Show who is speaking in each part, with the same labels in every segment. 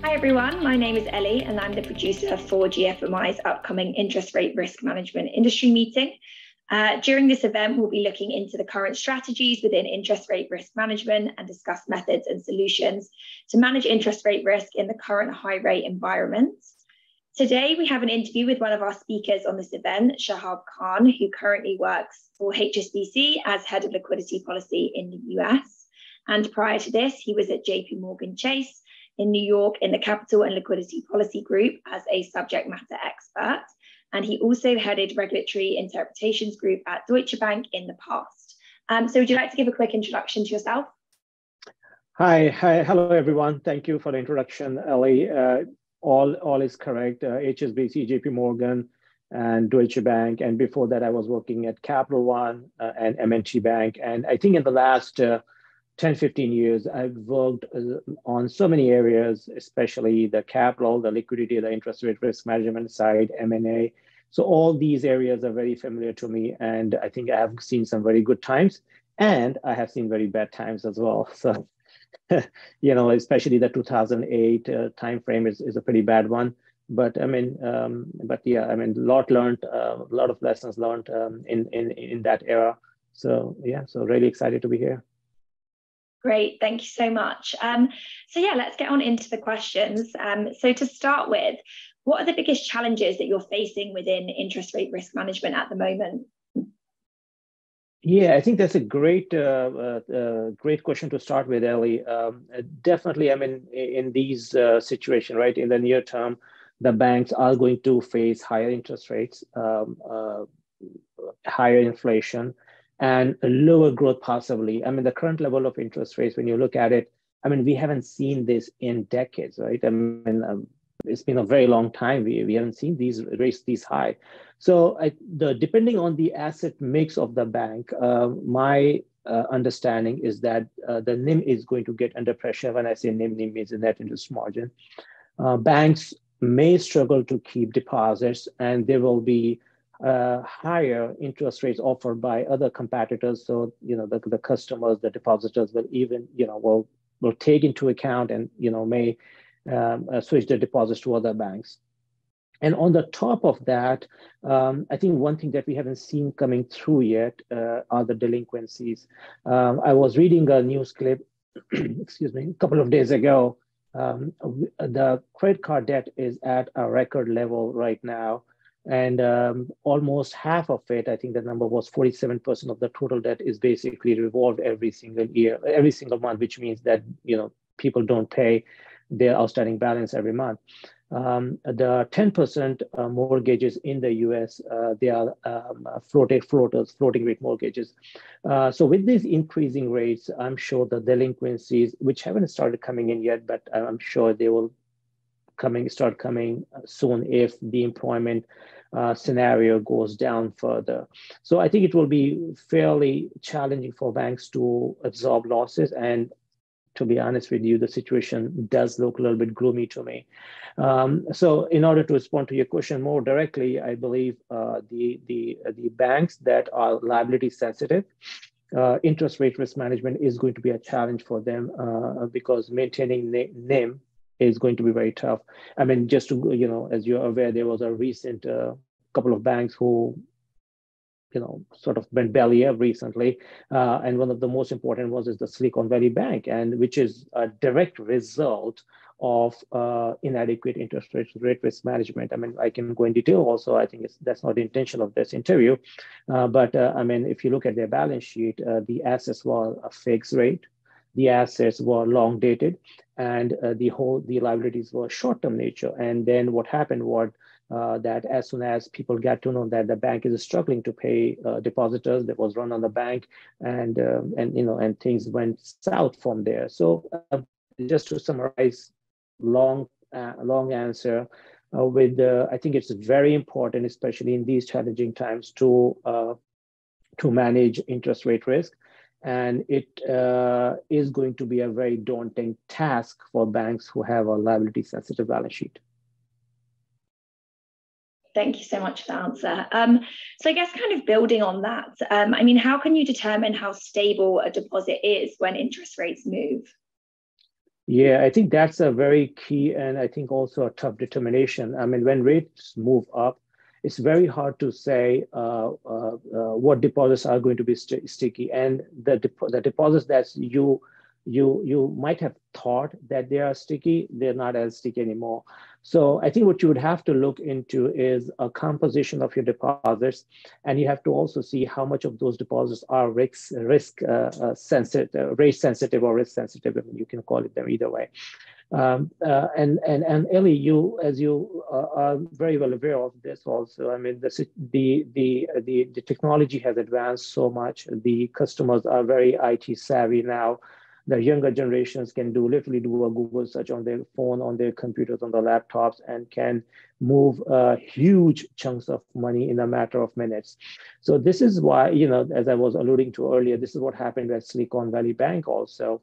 Speaker 1: Hi everyone, my name is Ellie and I'm the producer for GFMI's upcoming interest rate risk management industry meeting. During this event, we'll be looking into the current strategies within interest rate risk management and discuss methods and solutions to manage interest rate risk in the current high rate environment. Today, we have an interview with one of our speakers on this event, Shahab, who currently works for HSBC as Head of Liquidity Policy in the US. And prior to this, he was at JP Chase in New York in the Capital and Liquidity Policy Group as a subject matter expert. And he also headed Regulatory Interpretations Group at Deutsche Bank in the past. So would you like to give a quick introduction to yourself?
Speaker 2: Hi, hello everyone. Thank you for the introduction, Ellie. All is correct. HSBC, JP Morgan, and Deutsche Bank. And before that, I was working at Capital One and M&T Bank. And I think in the last 10, 15 years, I've worked on so many areas, especially the capital, the liquidity, the interest rate risk management side, M&A. So all these areas are very familiar to me. And I think I have seen some very good times and I have seen very bad times as well. So, especially the 2008 timeframe is a pretty bad one. But a lot learned, a lot of lessons learned in that era. So really excited to be here.
Speaker 1: Great, thank you so much. Let's get on into the questions. So to start with, what are the biggest challenges that you're facing within interest rate risk management at the moment?
Speaker 2: Yeah, I think that's a great question to start with, Ellie. Definitely, in these situations, right, in the near term, the banks are going to face higher interest rates, higher inflation, and a lower growth possibly. The current level of interest rates, when you look at it, we haven't seen this in decades, right? It's been a very long time. We haven't seen these rates this high. So depending on the asset mix of the bank, my understanding is that the NIM is going to get under pressure. When I say NIM means the net interest margin. Banks may struggle to keep deposits, and there will be higher interest rates offered by other competitors. So, the customers, the depositors will even, will take into account and, may switch their deposits to other banks. And on the top of that, I think one thing that we haven't seen coming through yet are the delinquencies. I was reading a news clip, excuse me, a couple of days ago. The credit card debt is at a record level right now. And almost half of it, I think the number was 47% of the total debt is basically revolved every single year, every single month, which means that, people don't pay their outstanding balance every month. The 10% mortgages in the US, they are floating rate mortgages. So with these increasing rates, I'm sure the delinquencies, which haven't started coming in yet, but I'm sure they will start coming soon if the employment scenario goes down further. So I think it will be fairly challenging for banks to absorb losses. And to be honest with you, the situation does look a little bit gloomy to me. So in order to respond to your question more directly, I believe the banks that are liability sensitive, interest rate risk management is going to be a challenge for them because maintaining NIM is going to be very tough. Just to, as you're aware, there was a recent couple of banks who, sort of went belly up recently. And one of the most important ones is the Silicon Valley Bank, and which is a direct result of inadequate interest rate risk management. I can go in detail also. I think that's not the intention of this interview. But if you look at their balance sheet, the assets were a fixed rate. The assets were long dated, and the liabilities were short-term nature. And then what happened was that as soon as people got to know that the bank is struggling to pay depositors, that was run on the bank, and things went south from there. So just to summarize, long answer. I think it's very important, especially in these challenging times, to manage interest rate risk. And it is going to be a very daunting task for banks who have a liability sensitive balance sheet.
Speaker 1: Thank you so much for the answer. So I guess kind of building on that, how can you determine how stable a deposit is when interest rates move?
Speaker 2: Yeah, I think that's a very key and I think also a tough determination. I mean, when rates move up, it's very hard to say what deposits are going to be sticky, and the deposits that you might have thought that they are sticky, they're not as sticky anymore. So I think what you would have to look into is a composition of your deposits, and you have to also see how much of those deposits are risk sensitive, rate sensitive or risk sensitive. I mean, you can call it them either way. And Ellie, you, as you are very well aware of this also, I mean, the technology has advanced so much. The customers are very IT savvy now. The younger generations can literally do a Google search on their phone, on their computers, on their laptops, and can move huge chunks of money in a matter of minutes. So this is why, as I was alluding to earlier, this is what happened at Silicon Valley Bank also,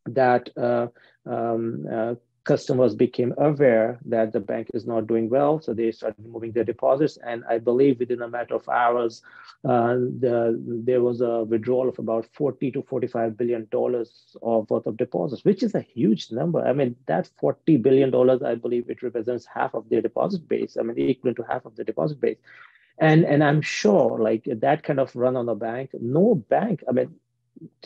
Speaker 2: that customers became aware that the bank is not doing well, so they started moving their deposits. And I believe within a matter of hours, there was a withdrawal of about $40 to $45 billion of worth of deposits, which is a huge number. I mean, that $40 billion, I believe it represents half of their deposit base. I mean, equivalent to half of the deposit base. And I'm sure like that kind of run on a bank, no bank, I mean,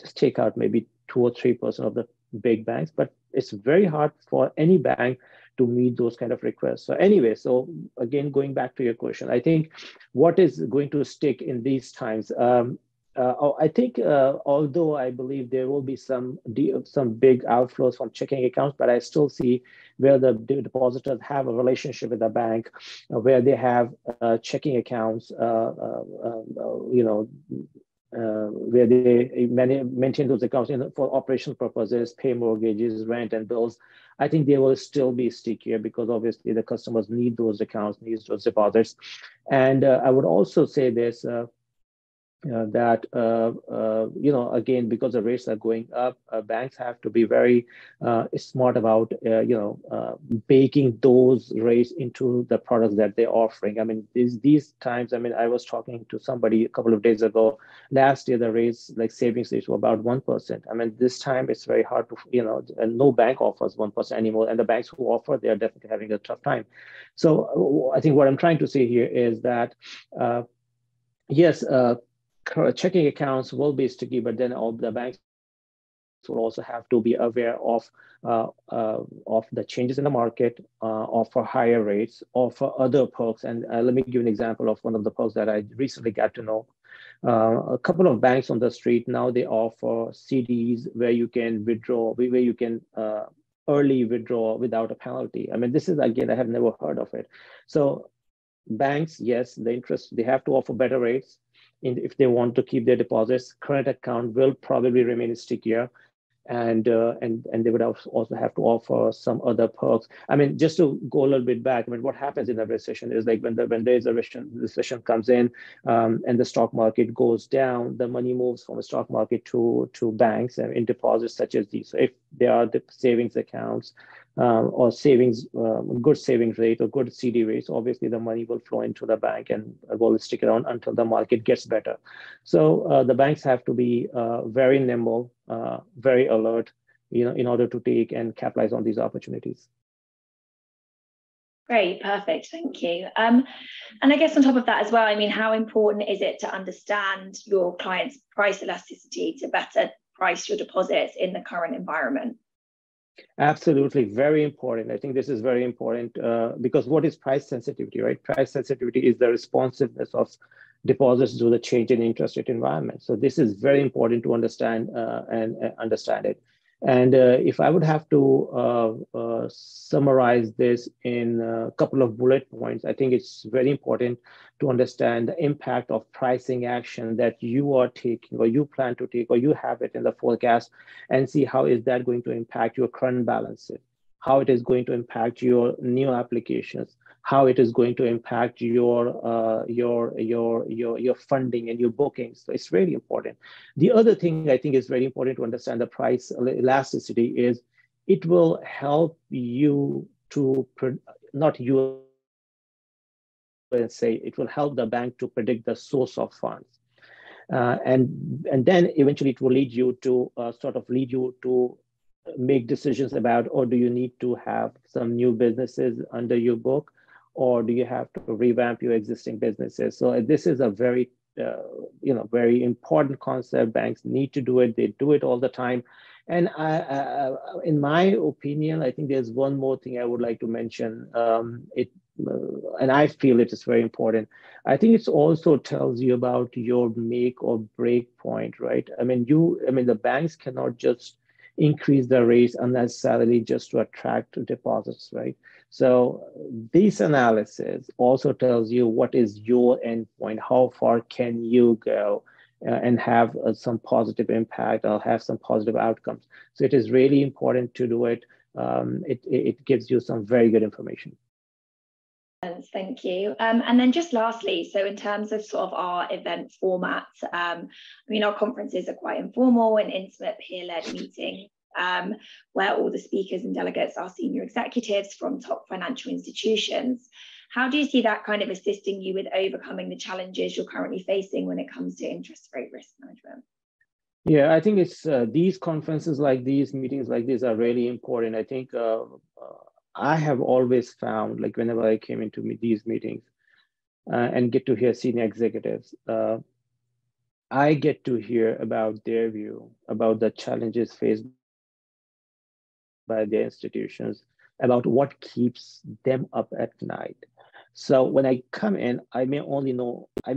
Speaker 2: just take out maybe 2 or 3% of the big banks, but it's very hard for any bank to meet those kind of requests. So anyway, so again, going back to your question, I think what is going to stick in these times? I think although I believe there will be some big outflows from checking accounts, but I still see where the depositors have a relationship with the bank, where they have checking accounts, where they maintain those accounts for operational purposes, pay mortgages, rent, and bills. I think they will still be stickier because obviously the customers need those accounts, need those deposits. And I would also say this, that again, because the rates are going up, banks have to be very smart about baking those rates into the products that they're offering. I mean, these times, I mean, I was talking to somebody a couple of days ago. Last year the rates, like savings rates, were about 1%. I mean, this time it's very hard to, and no bank offers 1% anymore, and the banks who offer, they are definitely having a tough time. So I think what I'm trying to say here is that yes, checking accounts will be sticky, but then all the banks will also have to be aware of the changes in the market, offer higher rates, offer other perks. And let me give you an example of one of the perks that I recently got to know. A couple of banks on the street now, they offer CDs where you can withdraw, where you can early withdraw without a penalty. I mean, this is, again, I have never heard of it. So banks, yes, they have to offer better rates. If they want to keep their deposits, current account will probably remain stickier, and they would also have to offer some other perks. I mean, just to go a little bit back, I mean, what happens in a recession is like when there's a recession comes in, and the stock market goes down, the money moves from the stock market to banks and in deposits such as these. So if there are the savings accounts, or savings, good savings rate or good CD rates, obviously the money will flow into the bank and will stick around until the market gets better. So the banks have to be very nimble, very alert, in order to take and capitalize on these opportunities.
Speaker 1: Great, perfect, thank you. And I guess on top of that as well, I mean, how important is it to understand your client's price elasticity to better price your deposits in the current environment?
Speaker 2: Absolutely, very important. I think this is very important because what is price sensitivity, right? Price sensitivity is the responsiveness of deposits to the change in interest rate environment. So this is very important to understand and understand it. And if I would have to summarize this in a couple of bullet points, I think it's very important to understand the impact of pricing action that you are taking or you plan to take or you have it in the forecast, and see how is that going to impact your current balances, how it is going to impact your new applications, how it is going to impact your funding and your bookings. So it's really important. The other thing I think is very important to understand the price elasticity is it will help you to, not you, let's say, it will help the bank to predict the source of funds. And then eventually it will lead you to make decisions about, or do you need to have some new businesses under your book, or do you have to revamp your existing businesses? So this is a very, very important concept. Banks need to do it. They do it all the time. And in my opinion, I think there's one more thing I would like to mention. And I feel it is very important. I think it also tells you about your make or break point, right? The banks cannot just increase the rates unnecessarily just to attract deposits, right? So this analysis also tells you what is your endpoint, how far can you go and have some positive impact or have some positive outcomes. So it is really important to do it. It gives you some very good information.
Speaker 1: Thank you. And then just lastly, so in terms of sort of our event format, our conferences are quite informal and intimate peer-led meetings where all the speakers and delegates are senior executives from top financial institutions. How do you see that kind of assisting you with overcoming the challenges you're currently facing when it comes to interest rate risk management?
Speaker 2: Yeah, I think it's these conferences like these, meetings like these are really important. I think I have always found, like whenever I came into these meetings and get to hear senior executives, I get to hear about their view, about the challenges faced by their institutions, about what keeps them up at night. So when I come in, I may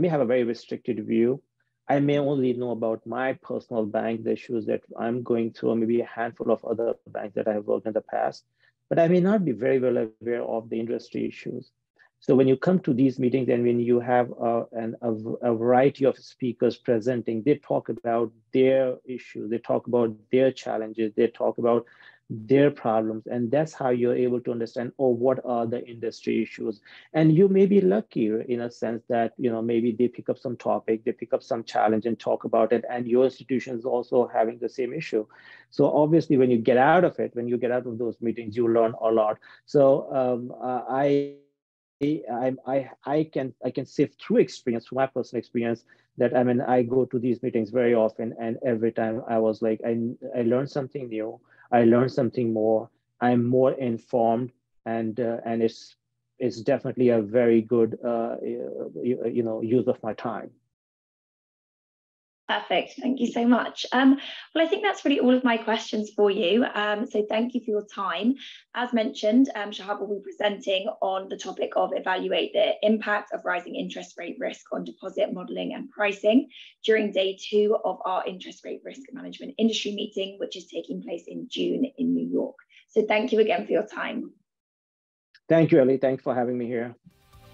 Speaker 2: have a very restricted view. I may only know about my personal bank, the issues that I'm going through, or maybe a handful of other banks that I have worked in the past, but I may not be very well aware of the industry issues. So when you come to these meetings and when you have a variety of speakers presenting, they talk about their issues, they talk about their challenges, they talk about their problems, and that's how you're able to understand, what are the industry issues. And you may be lucky in a sense that maybe they pick up some topic, they pick up some challenge and talk about it, and your institution is also having the same issue. So obviously when you get out of those meetings, you learn a lot. So I can say through my personal experience, that I go to these meetings very often, and every time I was like, I learned something new, I learned something more, I'm more informed, and it's definitely a very good use of my time.
Speaker 1: Perfect. Thank you so much. Well, I think that's really all of my questions for you. So thank you for your time. As mentioned, Shahab will be presenting on the topic of evaluate the impact of rising interest rate risk on deposit modeling and pricing during day 2 of our interest rate risk management industry meeting, which is taking place in June in New York. So thank you again for your time.
Speaker 2: Thank you, Ellie. Thanks for having me here.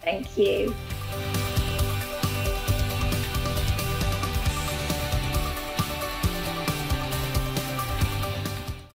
Speaker 1: Thank you.